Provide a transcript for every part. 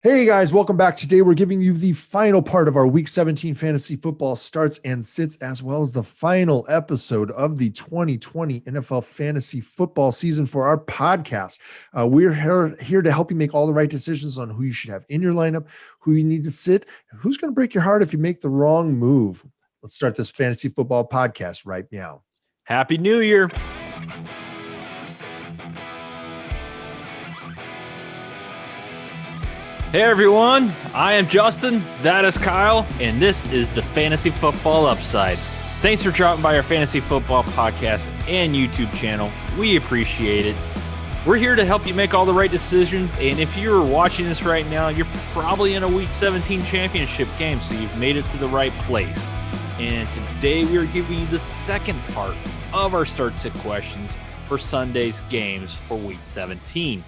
Hey guys, welcome back. Today we're giving you the final part of our Week 17 fantasy football starts and sits, as well as the final episode of the 2020 NFL fantasy football season for our podcast. We're here to help you make all the right decisions on who you should have in your lineup, who you need to sit, and who's going to break your heart if you make the wrong move. Let's start this fantasy football podcast right now. Happy New Year. Hey everyone, I am Justin, that is Kyle, and this is the Fantasy Football Upside. Thanks for dropping by our Fantasy Football podcast and YouTube channel. We appreciate it. We're here to help you make all the right decisions, and if you're watching this right now, you're probably in a Week 17 championship game, so you've made it to the right place. And today we are giving you the second part of our start-sit questions for Sunday's games for Week 17.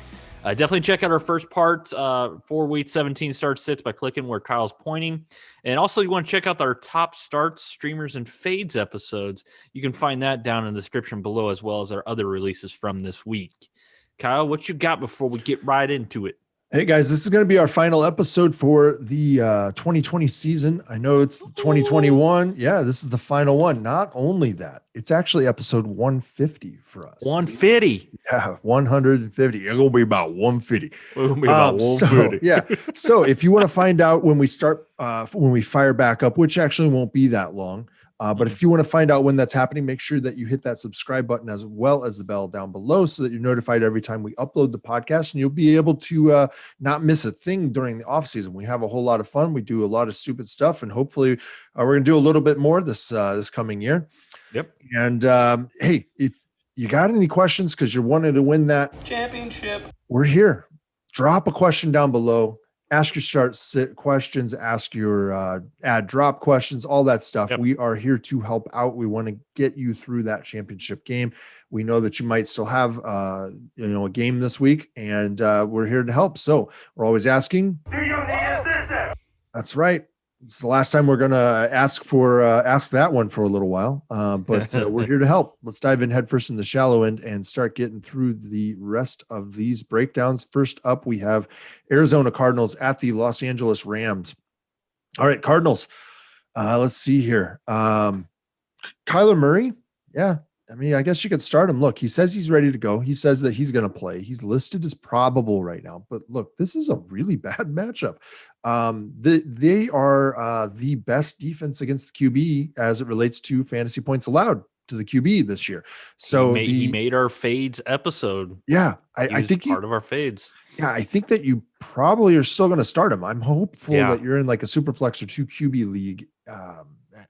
Definitely check out our first part for Week 17 start-sits by clicking where Kyle's pointing. And also, you want to check out our top starts, streamers, and fades episodes. You can find that down in the description below, as well as our other releases from this week. Kyle, what you got before we get right into it? Hey guys, this is going to be our final episode for the 2020 season. I know it's 2021. Yeah, this is the final one. Not only that, it's actually episode 150 for us. 150. Yeah, 150. It's going to be about 150. It'll be about 150. So if you want to find out when we start, when we fire back up, which actually won't be that long, but if you want to find out when that's happening, make sure that you hit that subscribe button as well as the bell down below so that you're notified every time we upload the podcast, and you'll be able to not miss a thing during the off season. We have a whole lot of fun. We do a lot of stupid stuff, and hopefully we're going to do a little bit more this coming year. Yep. And hey, if you got any questions because you're wanting to win that championship, we're here. Drop a question down below. Ask your start-sit questions, ask your add-drop questions, all that stuff. Yep. We are here to help out. We want to get you through that championship game. We know that you might still have a game this week, and we're here to help. So we're always asking. Do you need assistance? That's right. It's the last time we're going to ask that one for a little while, but we're here to help. Let's dive in headfirst in the shallow end and start getting through the rest of these breakdowns. First up, we have Arizona Cardinals at the Los Angeles Rams. All right, Cardinals. Let's see here. Kyler Murray. Yeah. I mean, I guess you could start him. Look, he says he's ready to go. He says that he's going to play. He's listed as probable right now. But look, this is a really bad matchup. They are the best defense against the QB as it relates to fantasy points allowed to the QB this year. So he made our fades episode. Yeah, I think part of our fades. Yeah, I think that you probably are still going to start him. I'm hopeful that you're in like a super flex or 2 QB league.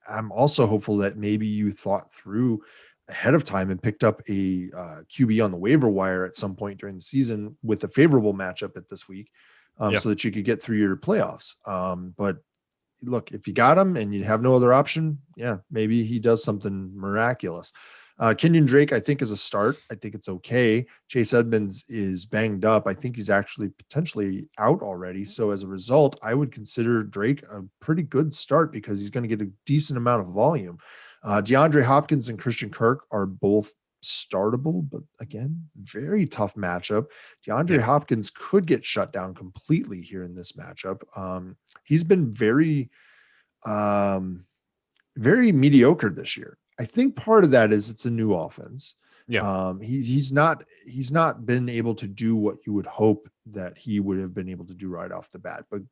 I'm also hopeful that maybe you thought through ahead of time and picked up a QB on the waiver wire at some point during the season with a favorable matchup at this week, so that you could get through your playoffs. But look, if you got him and you have no other option, maybe he does something miraculous. Kenyon Drake, I think, is a start. I think it's okay. Chase Edmonds is banged up. I think he's actually potentially out already. So as a result, I would consider Drake a pretty good start because he's going to get a decent amount of volume. DeAndre Hopkins and Christian Kirk are both startable, but again, very tough matchup. DeAndre Hopkins could get shut down completely here in this matchup. He's been very, very mediocre this year. I think part of that is it's a new offense. Yeah. He's not been able to do what you would hope that he would have been able to do right off the bat. But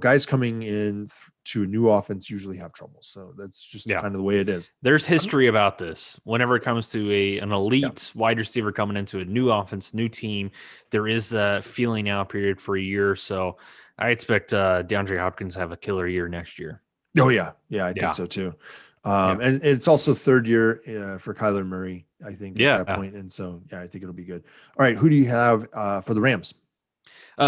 guys coming in to a new offense usually have trouble. So that's just kind of the way it is. There's history about this. Whenever it comes to an elite wide receiver coming into a new offense, new team, there is a feeling out period for a year or so. I expect DeAndre Hopkins to have a killer year next year. Oh yeah. I think so too. And it's also third year for Kyler Murray, I think, at that point. And so, I think it'll be good. All right. Who do you have for the Rams?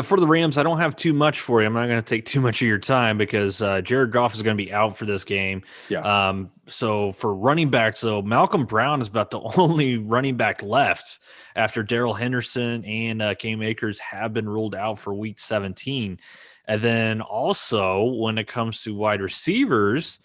For the Rams, I don't have too much for you. I'm not going to take too much of your time because Jared Goff is going to be out for this game. Yeah. So for running backs, though, Malcolm Brown is about the only running back left after Darrell Henderson and Cam Akers have been ruled out for Week 17. And then also when it comes to wide receivers,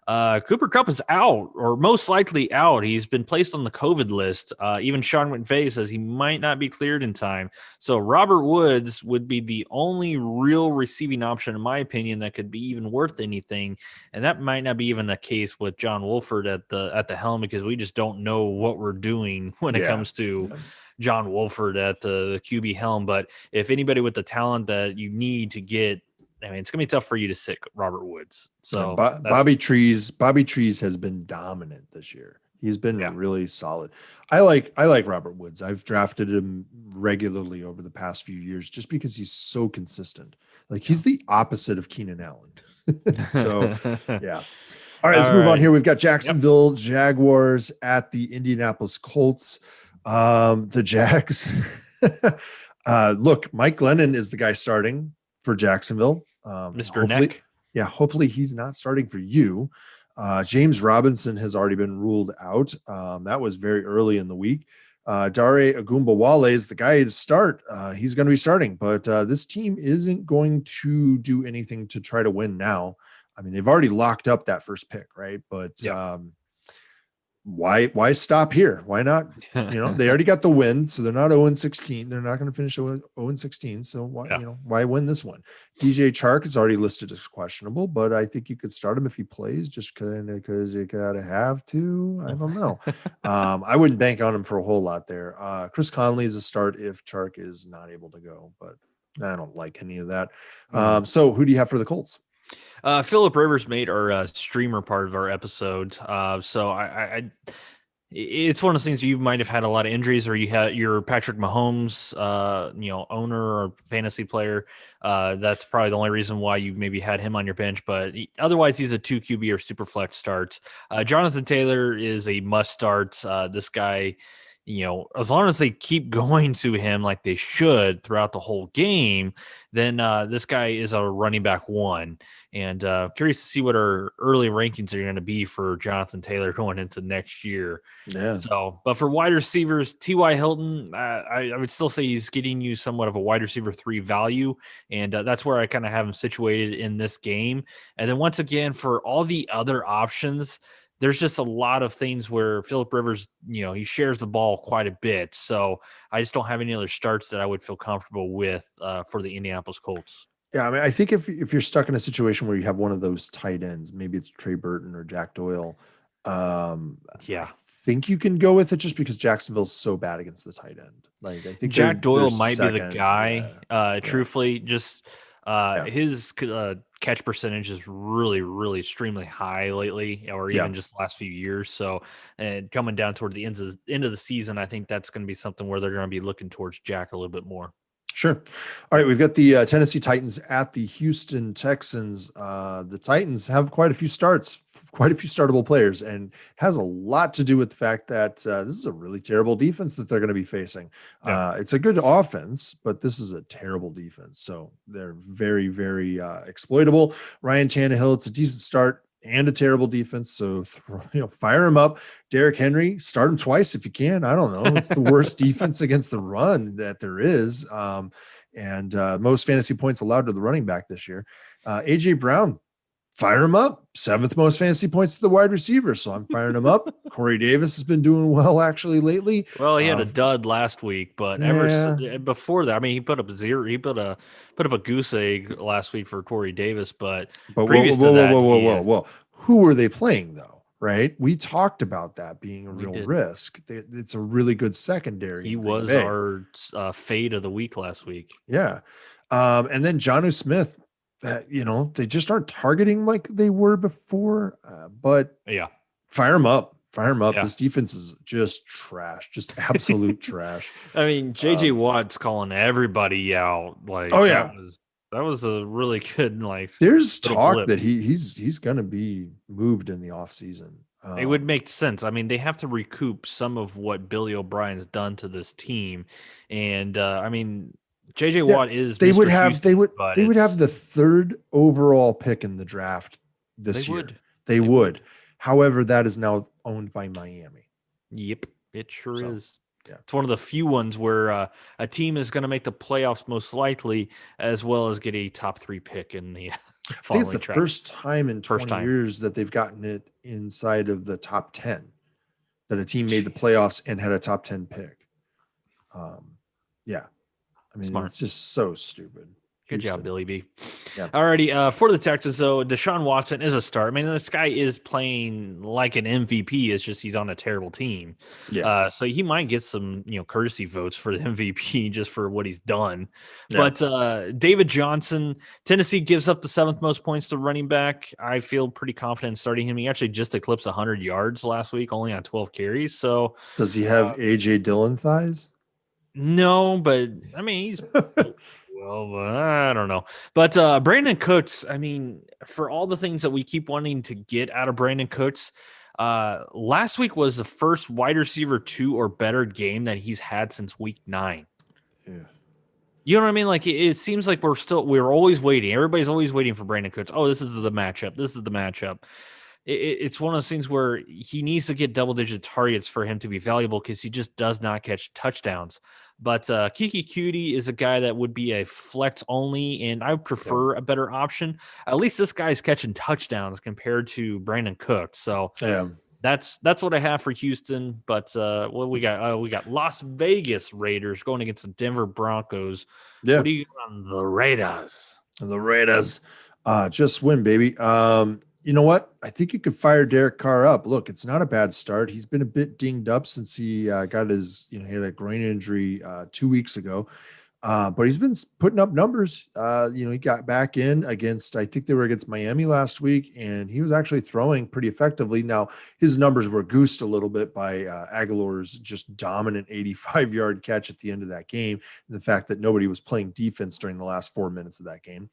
Cooper Kupp is out, or most likely out. He's been placed on the COVID list. Even Sean McVay says he might not be cleared in time. So Robert Woods would be the only real receiving option, in my opinion, that could be even worth anything. And that might not be even the case with John Wolford at the helm, because we just don't know what we're doing when it comes to John Wolford at the QB helm. But if anybody with the talent that you need to get, I mean, it's gonna be tough for you to sit Robert Woods. So Bobby Trees has been dominant this year. He's been really solid. I like Robert Woods. I've drafted him regularly over the past few years just because he's so consistent. Like he's the opposite of Keenan Allen. So yeah. All right, let's move on here. We've got Jacksonville Jaguars at the Indianapolis Colts. The Jags. Look, Mike Glennon is the guy starting for Jacksonville. Mr. Neck. Yeah, hopefully he's not starting for you. James Robinson has already been ruled out. That was very early in the week. Dare Agumbawale is the guy to start. He's going to be starting, but this team isn't going to do anything to try to win now. I mean, they've already locked up that first pick, right? But why stop here? Why not? They already got the win, so they're not 0-16. They're not going to finish 0-16. So why win this one? DJ Chark is already listed as questionable, but I think you could start him if he plays, just because you gotta have to. I don't know. I wouldn't bank on him for a whole lot there. Chris Conley is a start if Chark is not able to go, but I don't like any of that. So who do you have for the Colts? Philip Rivers made our streamer part of our episode. So I it's one of those things you might have had a lot of injuries, or you had your Patrick Mahomes, owner or fantasy player. That's probably the only reason why you maybe had him on your bench. But otherwise, he's a 2 QB or super flex start. Jonathan Taylor is a must start. This guy, as long as they keep going to him like they should throughout the whole game, then this guy is a running back one. And curious to see what our early rankings are going to be for Jonathan Taylor going into next year. Yeah. So, but for wide receivers, T.Y. Hilton, I would still say he's getting you somewhat of a wide receiver 3 value. And that's where I kind of have him situated in this game. And then once again, for all the other options, there's just a lot of things where Philip Rivers, he shares the ball quite a bit. So I just don't have any other starts that I would feel comfortable with for the Indianapolis Colts. Yeah, I mean, I think if you're stuck in a situation where you have one of those tight ends, maybe it's Trey Burton or Jack Doyle. I think you can go with it just because Jacksonville's so bad against the tight end. Like I think Jack Doyle might be the guy. Truthfully, just his catch percentage is really, really extremely high lately, or even just the last few years. So, and coming down toward the end of the season, I think that's going to be something where they're going to be looking towards Jack a little bit more. Sure. All right, we've got the Tennessee Titans at the Houston Texans. The Titans have quite a few startable players, and has a lot to do with the fact that this is a really terrible defense that they're going to be facing. It's a good offense, but this is a terrible defense. So they're very, very exploitable. Ryan Tannehill, it's a decent start and a terrible defense. So, fire him up. Derrick Henry, start him twice if you can. I don't know. It's the worst defense against the run that there is. And most fantasy points allowed to the running back this year. AJ Brown, fire him up. 7th most fantasy points to the wide receiver. So I'm firing him up. Corey Davis has been doing well actually lately. Well, he had a dud last week, but before that, I mean, he put up he put up a goose egg last week for Corey Davis, but previous to that, whoa. Who were they playing though? Right? We talked about that being a real risk. It's a really good secondary. He was our fade of the week last week. Yeah. And then Jonnu Smith, that they just aren't targeting like they were before. But fire him up. Yeah. This defense is just trash, just absolute trash. I mean, JJ Watt's calling everybody out. Like, that was a really good There's talk that he's going to be moved in the offseason. It would make sense. I mean, they have to recoup some of what Billy O'Brien's done to this team, and I mean, JJ Watt is. They would have the 3rd overall pick in the draft this year. They would. However, that is now owned by Miami. Yep, it sure is. Yeah. It's one of the few ones where a team is going to make the playoffs most likely, as well as get a top 3 pick in the I think it's following the track. first time in First 20 time. years that they've gotten it inside of the top 10, that a team made the playoffs and had a top 10 pick. Yeah. I mean, Smart. it's just so stupid. Good job, Billy B. Yeah. Alrighty, for the Texans, though, Deshaun Watson is a start. I mean, this guy is playing like an MVP. It's just he's on a terrible team. Yeah. So he might get some, courtesy votes for the MVP just for what he's done. Yeah. But David Johnson, Tennessee gives up the 7th most points to running back. I feel pretty confident in starting him. He actually just eclipsed 100 yards last week, only on 12 carries. So does he have AJ Dillon thighs? No, but I mean, he's well, I don't know. But Brandon Cooks, I mean, for all the things that we keep wanting to get out of Brandon Cooks, last week was the first wide receiver 2 or better game that he's had since week 9. Yeah. You know what I mean? Like it seems like we're always waiting. Everybody's always waiting for Brandon Cooks. Oh, this is the matchup. This is the matchup. It's one of those things where he needs to get double-digit targets for him to be valuable because he just does not catch touchdowns. But Kiki Cutie is a guy that would be a flex only, and I would prefer a better option. At least this guy's catching touchdowns compared to Brandon Cook. So that's what I have for Houston. But what we got? We got Las Vegas Raiders going against the Denver Broncos. Yeah. What do you got on the Raiders? The Raiders just win, baby. You know what? I think you could fire Derek Carr up. Look, it's not a bad start. He's been a bit dinged up since he got his, he had a groin injury 2 weeks ago. But he's been putting up numbers. He got back in against, I think they were against Miami last week, and he was actually throwing pretty effectively. Now, his numbers were goosed a little bit by Aguilar's just dominant 85-yard catch at the end of that game, and the fact that nobody was playing defense during the last 4 minutes of that game.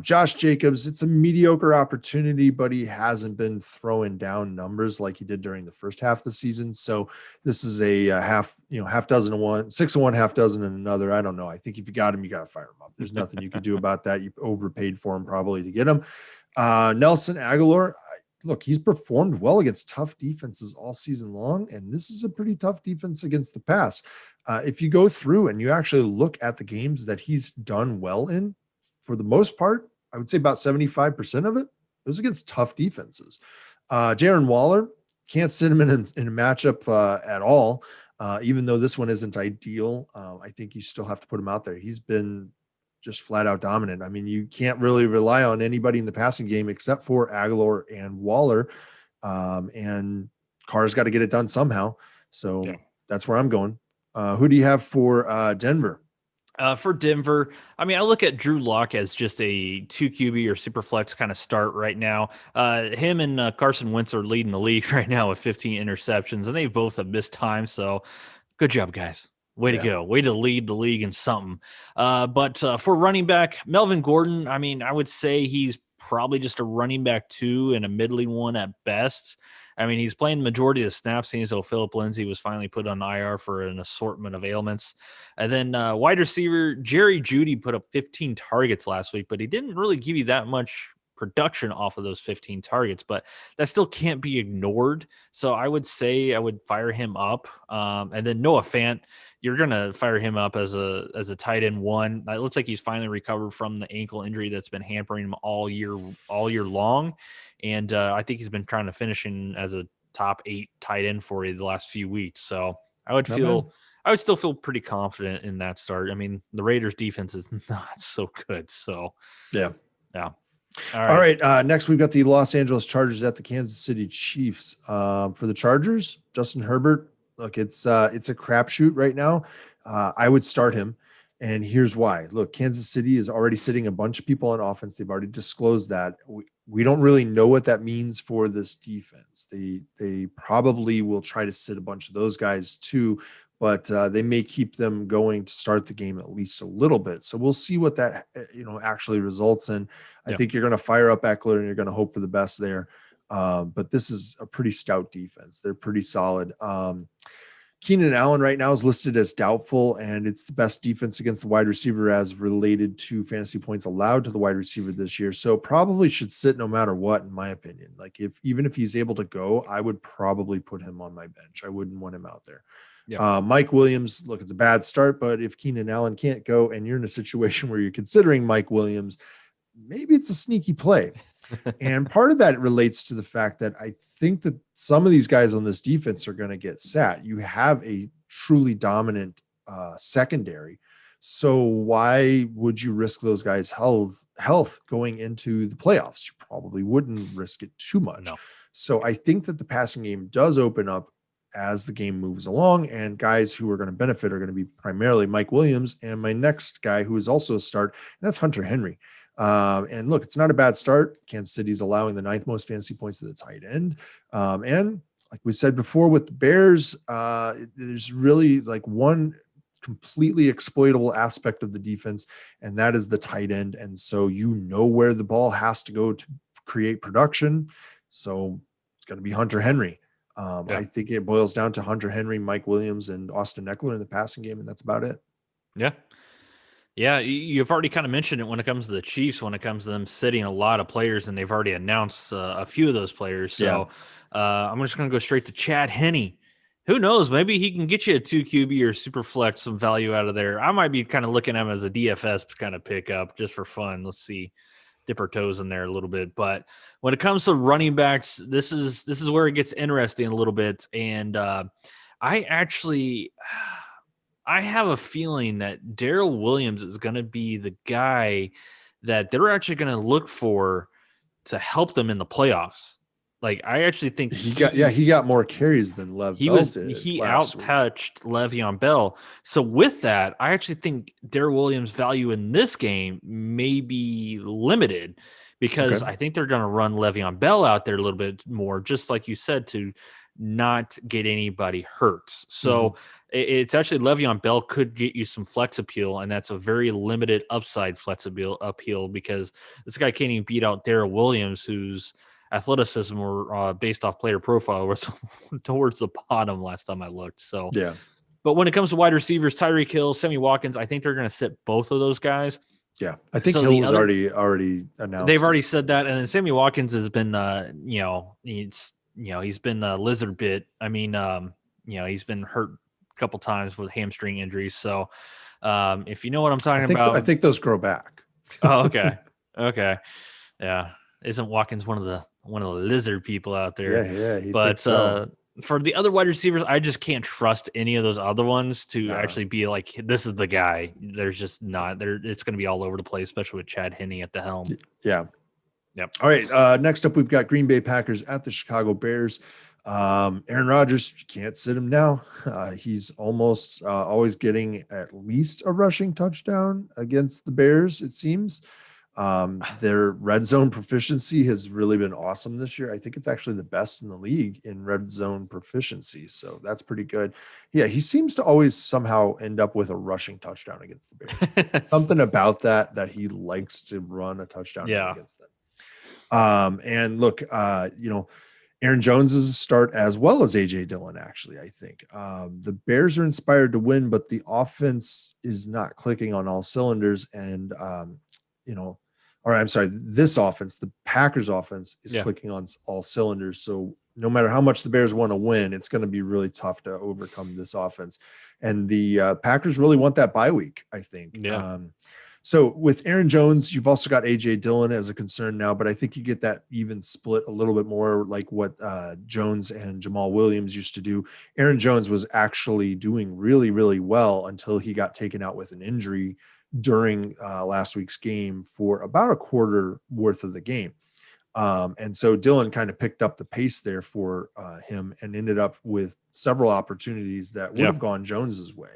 Josh Jacobs, it's a mediocre opportunity, but he hasn't been throwing down numbers like he did during the first half of the season. So this is a half dozen of one, 6 of one, half dozen and another. I don't know. I think if you got him, you got to fire him up. There's nothing you can do about that. You overpaid for him probably to get him. Nelson Aguilar, look, he's performed well against tough defenses all season long, and this is a pretty tough defense against the pass. If you go through and you actually look at the games that he's done well in, for the most part, I would say about 75% of it was against tough defenses. Jaron Waller, can't sit him in a matchup at all, even though this one isn't ideal. I think you still have to put him out there. He's been just flat out dominant. I mean, you can't really rely on anybody in the passing game except for Aguilar and Waller, and Carr's got to get it done somehow. So that's where I'm going. Who do you have for Denver? For Denver, I mean, I look at Drew Lock as just a 2 QB or super flex kind of start right now. Him and Carson Wentz are leading the league right now with 15 interceptions, and they both have missed time. So good job, guys. Way to go. Way to lead the league in something. But for running back, Melvin Gordon, I mean, I would say he's probably just a running back 2 and a middling one at best. I mean, he's playing the majority of the snaps, seeing as though Philip Lindsay was finally put on IR for an assortment of ailments. And then wide receiver, Jerry Jeudy put up 15 targets last week, but he didn't really give you that much production off of those 15 targets, but that still can't be ignored. So I would say I would fire him up. And then Noah Fant, you're going to fire him up as a tight end 1. It looks like he's finally recovered from the ankle injury that's been hampering him all year long. And I think he's been trying to finish in as a top 8 tight end for you the last few weeks. So I would still feel pretty confident in that start. I mean, the Raiders defense is not so good. So yeah. All right. Next, we've got the Los Angeles Chargers at the Kansas City Chiefs. For the Chargers, Justin Herbert, look, it's a crapshoot right now. I would start him. And here's why. Look, Kansas City is already sitting a bunch of people on offense. They've already disclosed that. We don't really know what that means for this defense. They probably will try to sit a bunch of those guys too, but they may keep them going to start the game at least a little bit. So we'll see what that actually results in. I think you're going to fire up Eckler and you're going to hope for the best there. But this is a pretty stout defense. They're pretty solid. Keenan Allen right now is listed as doubtful, and it's the best defense against the wide receiver as related to fantasy points allowed to the wide receiver this year. So probably should sit no matter what, in my opinion. Like even if he's able to go, I would probably put him on my bench. I wouldn't want him out there. Yeah. Mike Williams, look, it's a bad start, but if Keenan Allen can't go and you're in a situation where you're considering Mike Williams, maybe it's a sneaky play. And part of that relates to the fact that I think that some of these guys on this defense are going to get sat. You have a truly dominant secondary. So why would you risk those guys' health going into the playoffs? You probably wouldn't risk it too much. No. So I think that the passing game does open up as the game moves along, and guys who are going to benefit are going to be primarily Mike Williams and my next guy who is also a start, and that's Hunter Henry. And look, it's not a bad start. Kansas City's allowing the 9th most fantasy points to the tight end. And like we said before with the Bears, there's really like one completely exploitable aspect of the defense, and that is the tight end. And so you know where the ball has to go to create production. So it's going to be Hunter Henry. I think it boils down to Hunter Henry, Mike Williams, and Austin Eckler in the passing game, and that's about it. Yeah. Yeah, you've already kind of mentioned it when it comes to the Chiefs, when it comes to them sitting a lot of players, and they've already announced a few of those players. So I'm just going to go straight to Chad Henne. Who knows? Maybe he can get you a 2 QB or super flex, some value out of there. I might be kind of looking at him as a DFS kind of pickup just for fun. Let's see, dip our toes in there a little bit. But when it comes to running backs, this is where it gets interesting a little bit. And I have a feeling that Darrell Williams is going to be the guy that they're actually going to look for to help them in the playoffs. Like, I actually think he got more carries than Lev Bell did. He out-touched Le'Veon Bell. So with that, I actually think Darrell Williams' value in this game may be limited because I think they're going to run Le'Veon Bell out there a little bit more, just like you said, to not get anybody hurt. So it's actually Le'Veon Bell could get you some flex appeal, and that's a very limited upside flex appeal because this guy can't even beat out Darrell Williams, whose athleticism were based off player profile was towards the bottom last time I looked. So but when it comes to wide receivers, Tyreek Hill, Sammy Watkins, I think they're going to sit both of those guys. Yeah, I think Hill was already announced. They've already said that, and then Sammy Watkins has been, he's been lizard bit. I mean, he's been hurt a couple times with hamstring injuries. So, if you know what I'm talking about, I think those grow back. Oh, okay, okay, yeah. Isn't Watkins one of the lizard people out there? Yeah. But for the other wide receivers, I just can't trust any of those other ones to actually be like, this is the guy. There's just not there. It's going to be all over the place, especially with Chad Henne at the helm. Yeah. Yep. All right. Next up, we've got Green Bay Packers at the Chicago Bears. Aaron Rodgers, you can't sit him now. He's almost always getting at least a rushing touchdown against the Bears, it seems. Their red zone proficiency has really been awesome this year. I think it's actually the best in the league in red zone proficiency. So that's pretty good. Yeah. He seems to always somehow end up with a rushing touchdown against the Bears. Something about that he likes to run a touchdown against them. And look, Aaron Jones is a start as well as AJ Dillon. Actually, I think, the Bears are inspired to win, but the offense is not clicking on all cylinders. And, this offense, the Packers offense is clicking on all cylinders. So no matter how much the Bears want to win, it's going to be really tough to overcome this offense. And the Packers really want that bye week, I think. Yeah. So with Aaron Jones, you've also got AJ Dillon as a concern now, but I think you get that even split a little bit more like what Jones and Jamal Williams used to do. Aaron Jones was actually doing really, really well until he got taken out with an injury during last week's game for about a quarter worth of the game. And so Dillon kind of picked up the pace there for him and ended up with several opportunities that would have gone Jones's way.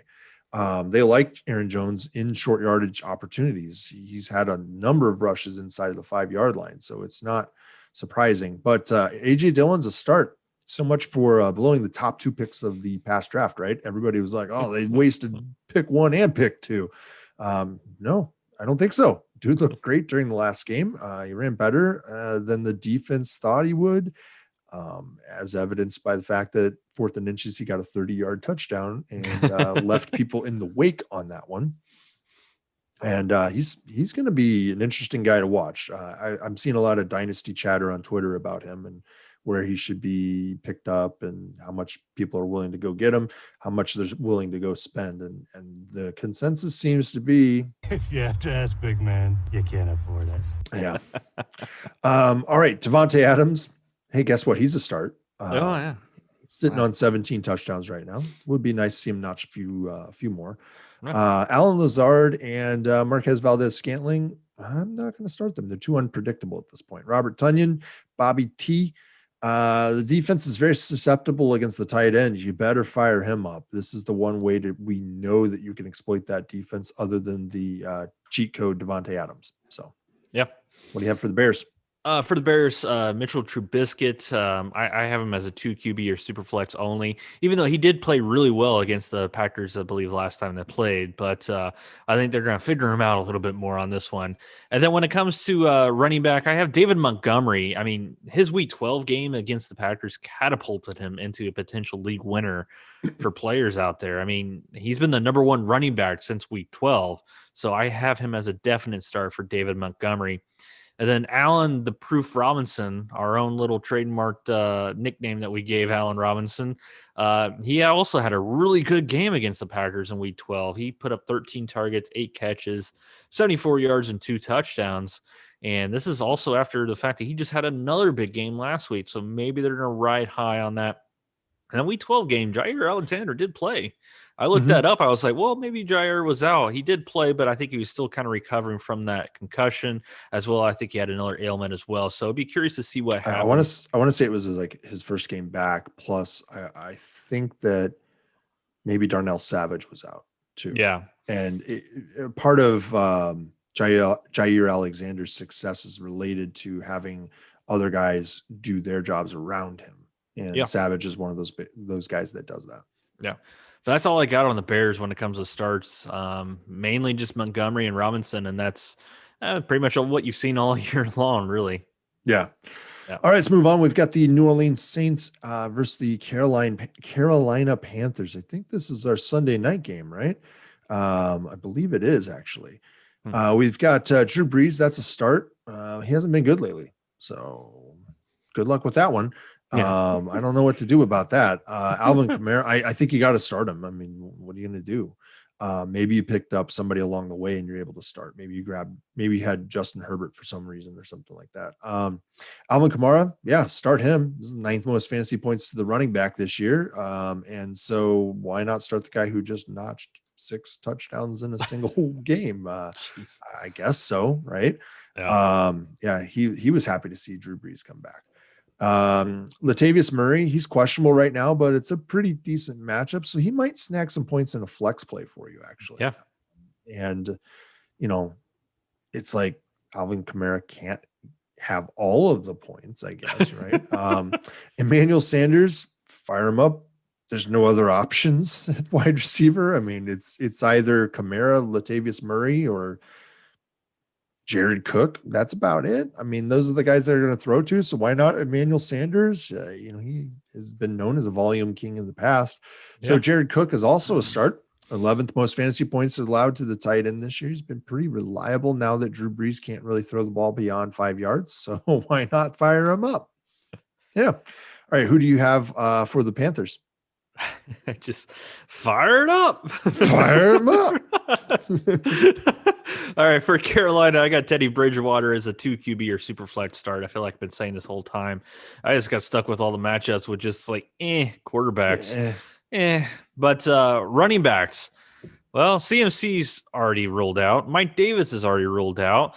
They like Aaron Jones in short yardage opportunities. He's had a number of rushes inside of the 5-yard line, so it's not surprising. But AJ Dillon's a start. So much for blowing the top 2 picks of the past draft, right? Everybody was like, oh, they wasted pick 1 and pick 2. No, I don't think so. Dude looked great during the last game. He ran better than the defense thought he would, as evidenced by the fact that 4th and inches, he got a 30-yard touchdown and left people in the wake on that one. And he's going to be an interesting guy to watch. I'm seeing a lot of dynasty chatter on Twitter about him and where he should be picked up and how much people are willing to go get him, how much they're willing to go spend. And the consensus seems to be, if you have to ask, big man, you can't afford it. yeah. All right, Devontae Adams. Hey, guess what? He's a start. Sitting on 17 touchdowns right now. Would be nice to see him notch a few more. Alan Lazard and Marquez Valdez-Scantling, I'm not going to start them. They're too unpredictable at this point. Robert Tonyan, Bobby T. The defense is very susceptible against the tight end. You better fire him up. This is the one way we know that you can exploit that defense other than the cheat code Devontae Adams. So, yep. What do you have for the Bears? For the Bears, Mitchell Trubisky, I have him as a 2 QB or super flex only, even though he did play really well against the Packers, I believe, last time they played. But I think they're going to figure him out a little bit more on this one. And then when it comes to running back, I have David Montgomery. I mean, his Week 12 game against the Packers catapulted him into a potential league winner for players out there. I mean, he's been the number one running back since Week 12. So I have him as a definite start for David Montgomery. And then Allen the Proof Robinson, our own little trademarked nickname that we gave Allen Robinson, he also had a really good game against the Packers in Week 12. He put up 13 targets, 8 catches, 74 yards, and 2 touchdowns. And this is also after the fact that he just had another big game last week. So maybe they're going to ride high on that. And Week 12 game, Jair Alexander did play. I looked that up. I was like, well, maybe Jair was out. He did play, but I think he was still kind of recovering from that concussion as well. I think he had another ailment as well. So I'd be curious to see what happened. I want to say it was like his first game back. Plus, I think that maybe Darnell Savage was out too. Yeah. And part of Jair Alexander's success is related to having other guys do their jobs around him. And Savage is one of those guys that does that. Yeah. So that's all I got on the Bears when it comes to starts. Mainly just Montgomery and Robinson, and that's pretty much what you've seen all year long, really. Yeah. All right, let's move on. We've got the New Orleans Saints versus the Carolina Panthers. I think this is our Sunday night game, right? I believe it is, actually. We've got Drew Brees. That's a start. He hasn't been good lately, so good luck with that one. Yeah. I don't know what to do about that. Alvin Kamara, I think you got to start him. I mean, what are you going to do? Maybe you picked up somebody along the way and you're able to start. Maybe you had Justin Herbert for some reason or something like that. Alvin Kamara, start him. This is the 9th most fantasy points to the running back this year. And so why not start the guy who just notched 6 touchdowns in a single game? I guess so, right? Yeah. He was happy to see Drew Brees come back. Latavius Murray, he's questionable right now, but it's a pretty decent matchup, so he might snag some points in a flex play for you, actually. Yeah. And it's like Alvin Kamara can't have all of the points, I guess, right? Emmanuel Sanders, fire him up. There's no other options at wide receiver. I mean, it's either Kamara, Latavius Murray, or Jared Cook. That's about it. I mean, those are the guys that are going to throw to. So why not Emmanuel Sanders? He has been known as a volume king in the past. So Jared Cook is also a start. 11th most fantasy points allowed to the tight end this year. He's been pretty reliable now that Drew Brees can't really throw the ball beyond 5 yards. So why not fire him up? Yeah. All right. Who do you have for the Panthers? Just fire it up. Fire him up. All right, for Carolina, I got Teddy Bridgewater as a 2 QB or super flex start. I feel like I've been saying this whole time. I just got stuck with all the matchups with just like quarterbacks. But running backs, well, CMC's already ruled out. Mike Davis is already ruled out.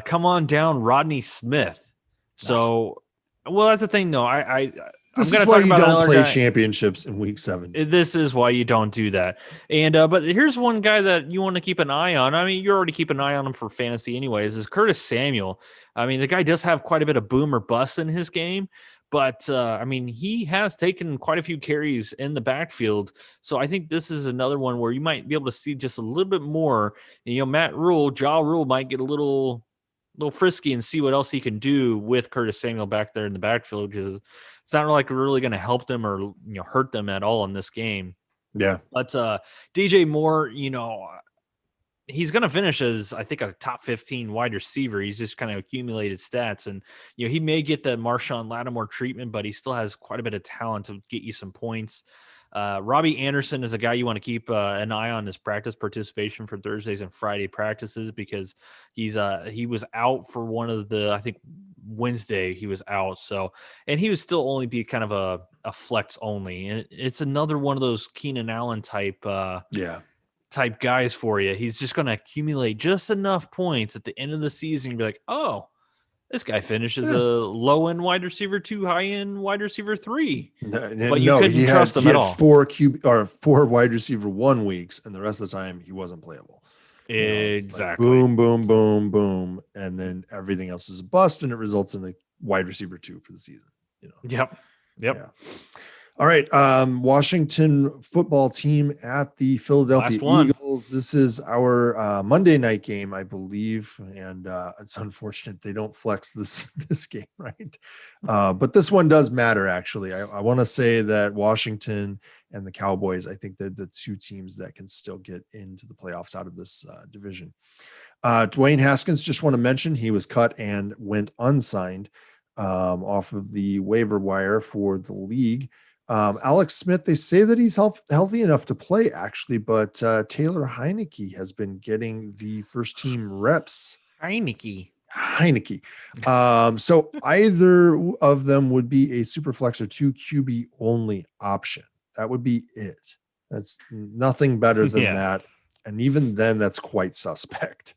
Come on down, Rodney Smith. So, well, that's the thing, though. This is why you don't play championships in week 7. This is why you don't do that. And but here's one guy that you want to keep an eye on. I mean, you already keep an eye on him for fantasy anyways, is Curtis Samuel. I mean, the guy does have quite a bit of boom or bust in his game, but I mean, he has taken quite a few carries in the backfield. So I think this is another one where you might be able to see just a little bit more. And, Matt Rule, Ja Rule might get a little frisky and see what else he can do with Curtis Samuel back there in the backfield, because it's not like we're really going to help them or hurt them at all in this game. Yeah. But DJ Moore, he's going to finish as, I think, a top 15 wide receiver. He's just kind of accumulated stats. And, he may get the Marshawn Lattimore treatment, but he still has quite a bit of talent to get you some points. Robbie Anderson is a guy you want to keep an eye on his practice participation for Thursdays and Friday practices, because he was out for one of the, I think Wednesday he was out. So, and he would still only be kind of a flex only. And it's another one of those Keenan Allen type guys for you. He's just going to accumulate just enough points at the end of the season. Be like, oh, this guy finishes a low end wide receiver 2, high end wide receiver 3. But you couldn't trust him at all. 4 wide receiver 1 weeks, and the rest of the time he wasn't playable. Exactly. Like boom, boom, boom, boom, and then everything else is a bust, and it results in a wide receiver 2 for the season. Yep. Yeah. All right. Washington football team at the Philadelphia Eagles. This is our Monday night game, I believe. And it's unfortunate they don't flex this game, right? But this one does matter, actually. I want to say that Washington and the Cowboys, I think they're the 2 teams that can still get into the playoffs out of this division. Dwayne Haskins, just want to mention, he was cut and went unsigned off of the waiver wire for the league. Alex Smith, they say that he's healthy enough to play, actually, but Taylor Heineke has been getting the first team reps. Heineke. So either of them would be a super flex or 2 QB only option. That would be it. That's nothing better than that. And even then, that's quite suspect.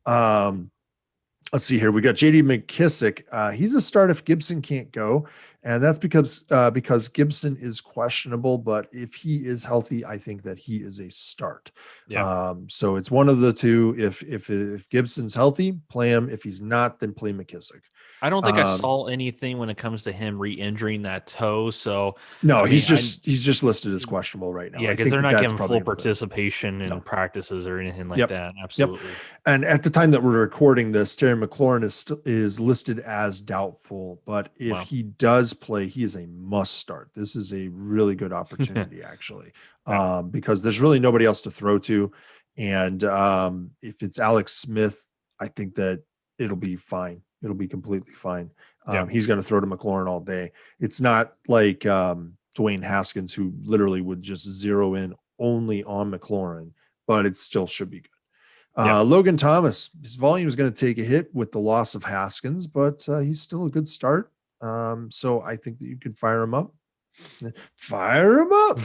Let's see here. We got JD McKissick. He's a start if Gibson can't go. And that's because Gibson is questionable, but if he is healthy, I think that he is a start. Yeah. So it's one of the two. If Gibson's healthy, play him. If he's not, then play McKissick. I don't think I saw anything when it comes to him re-injuring that toe. So no, he's just listed as questionable right now. Yeah, because they're not giving full participation in practices or anything like that. Absolutely. Yep. And at the time that we're recording this, Terry McLaurin is listed as doubtful. But if he does play, he is a must start. This is a really good opportunity, actually, because there's really nobody else to throw to. And if it's Alex Smith, I think that it'll be fine. It'll be completely fine. He's going to throw to McLaurin all day. It's not like Dwayne Haskins, who literally would just zero in only on McLaurin, but it still should be good. Logan Thomas, his volume is going to take a hit with the loss of Haskins, but he's still a good start. So I think that you can fire him up. Fire him up.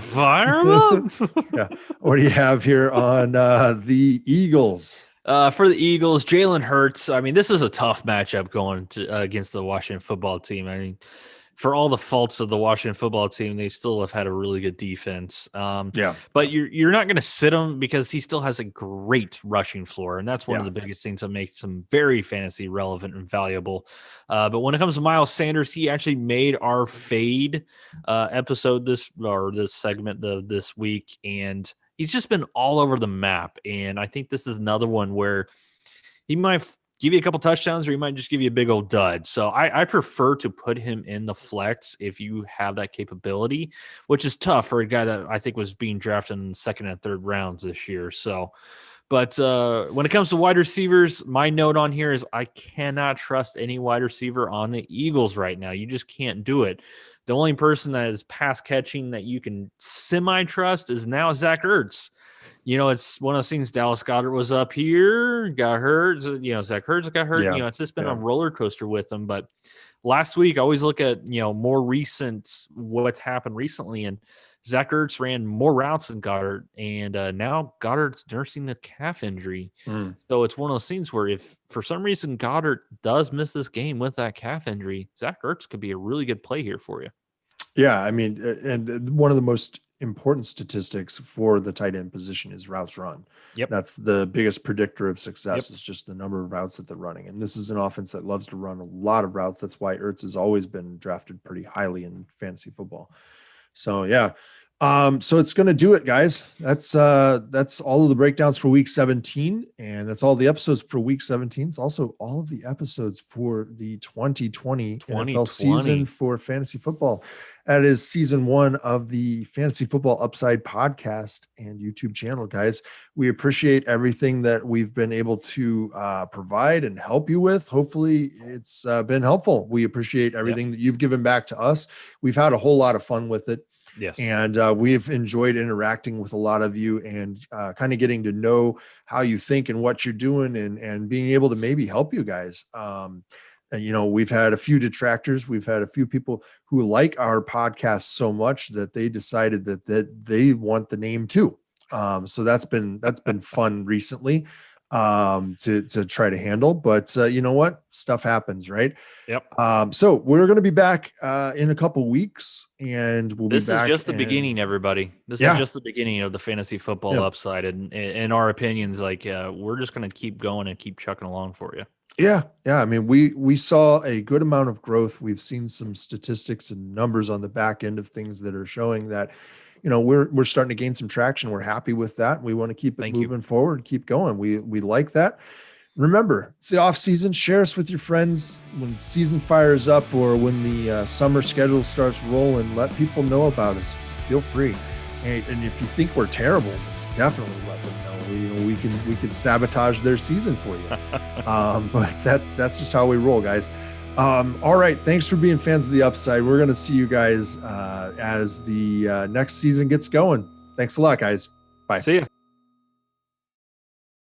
Yeah. What do you have here on the Eagles? For the Eagles, Jalen Hurts. I mean, this is a tough matchup going against the Washington football team. I mean, for all the faults of the Washington football team, they still have had a really good defense. But you're not going to sit him because he still has a great rushing floor, and that's one of the biggest things that makes him very fantasy relevant and valuable. But when it comes to Miles Sanders, he actually made our fade episode this segment this week, and he's just been all over the map. And I think this is another one where he might give you a couple touchdowns or he might just give you a big old dud. So I prefer to put him in the flex if you have that capability, which is tough for a guy that I think was being drafted in the 2nd and 3rd rounds this year. So, but when it comes to wide receivers, my note on here is I cannot trust any wide receiver on the Eagles right now. You just can't do it. The only person that is pass catching that you can semi-trust is now Zach Ertz. It's one of those things. Dallas Goedert was up here, got hurt. Zach Ertz got hurt. It's just been a roller coaster with him. But last week, I always look at, more recent, what's happened recently. And Zach Ertz ran more routes than Goddard. And now Goddard's nursing the calf injury. So it's one of those things where if for some reason Goddard does miss this game with that calf injury, Zach Ertz could be a really good play here for you. Yeah, I mean, and one of the most important statistics for the tight end position is routes run. Yep. That's the biggest predictor of success is just the number of routes that they're running. And this is an offense that loves to run a lot of routes. That's why Ertz has always been drafted pretty highly in fantasy football. So, So it's going to do it, guys. That's all of the breakdowns for week 17, and that's all the episodes for week 17. It's also all of the episodes for the 2020 NFL season for fantasy football. That is season 1 of the Fantasy Football Upside podcast and YouTube channel, guys. We appreciate everything that we've been able to provide and help you with. Hopefully it's been helpful. We appreciate everything that you've given back to us. We've had a whole lot of fun with it. Yes. And we've enjoyed interacting with a lot of you and kind of getting to know how you think and what you're doing and being able to maybe help you guys. And, we've had a few detractors. We've had a few people who like our podcast so much that they decided that they want the name too. So that's been fun recently to try to handle, but you know what? Stuff happens, right? Yep. So we're going to be back in a couple weeks, and this is just the beginning, everybody. This is just the beginning of the fantasy football upside, and in our opinions, we're just going to keep going and keep chucking along for you. Yeah. I mean, we saw a good amount of growth. We've seen some statistics and numbers on the back end of things that are showing that, we're starting to gain some traction. We're happy with that. We want to keep it moving forward, keep going. We like that. Remember, it's the off season. Share us with your friends when season fires up or when the summer schedule starts rolling. Let people know about us. Feel free. And if you think we're terrible, definitely let them know. We can sabotage their season for you. But that's just how we roll, guys. All right. Thanks for being fans of the upside. We're going to see you guys as the next season gets going. Thanks a lot, guys. Bye. See ya.